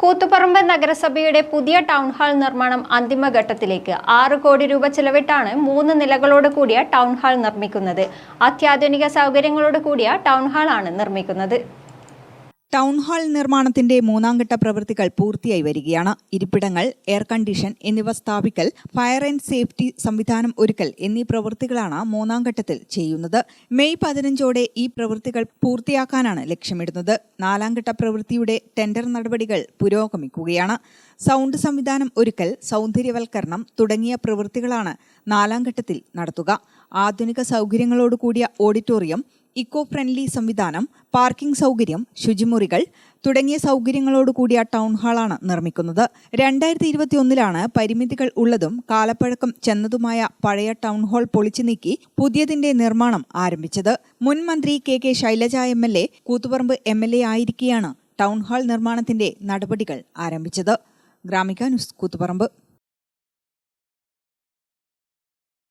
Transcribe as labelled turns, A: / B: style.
A: കൂത്തുപറമ്പ് നഗരസഭയുടെ പുതിയ town hall നിർമ്മാണം അന്തിമഘട്ടത്തിലേക്ക് 6 കോടി രൂപ ചെലവിട്ടാണ് 3 നിലകളോട് കൂടിയ ടൗൺ ഹാൾ നിർമ്മിക്കുന്നത്. അത്യാധുനിക സൗകര്യങ്ങളോട് കൂടിയ ടൗൺ ഹാൾ ആണ് നിർമ്മിക്കുന്നത്.
B: ടൗൺ ഹാൾ നിർമ്മാണത്തിന്റെ 3ാംഘട്ട പ്രവൃത്തികൾ പൂർത്തിയായി വരികയാണ്. ഇരിപ്പിടങ്ങൾ, എയർ കണ്ടീഷൻ എന്നിവ സ്ഥാപിക്കൽ, ഫയർ ആൻഡ് സേഫ്റ്റി സംവിധാനം ഒരുക്കൽ എന്നീ പ്രവൃത്തികളാണ് 3ാം ഘട്ടത്തിൽ ചെയ്യുന്നത്. മെയ് 15ഓടെ ഈ പ്രവൃത്തികൾ പൂർത്തിയാക്കാനാണ് ലക്ഷ്യമിടുന്നത്. 4ാം ഘട്ട പ്രവൃത്തിയുടെ ടെൻഡർ നടപടികൾ പുരോഗമിക്കുകയാണ്. സൗണ്ട് സംവിധാനം ഒരുക്കൽ, സൗന്ദര്യവൽക്കരണം തുടങ്ങിയ പ്രവൃത്തികളാണ് 4ാം ഘട്ടത്തിൽ നടത്തുക. ആധുനിക സൗകര്യങ്ങളോട് കൂടിയ ഓഡിറ്റോറിയം, ഇക്കോ ഫ്രണ്ട്ലി സംവിധാനം, പാർക്കിംഗ് സൗകര്യം, ശുചിമുറികൾ തുടങ്ങിയ സൗകര്യങ്ങളോട് കൂടിയ ടൗൺ ഹാളാണ് നിർമ്മിക്കുന്നത്. 2021 പരിമിതികൾ ഉള്ളതും കാലപ്പഴക്കം ചെന്നതുമായ പഴയ ടൗൺ ഹാൾ പൊളിച്ചു നീക്കി പുതിയതിന്റെ നിർമ്മാണം ആരംഭിച്ചത്. മുൻ മന്ത്രി കെ ശൈലജ MLA കൂത്തുപറമ്പ് MLA ആയിരിക്കെയാണ് ടൗൺ ഹാൾ നിർമ്മാണത്തിന്റെ നടപടികൾ ആരംഭിച്ചത്. ഗ്രാമിക ന്യൂസ്, കൂത്തുപറമ്പ്.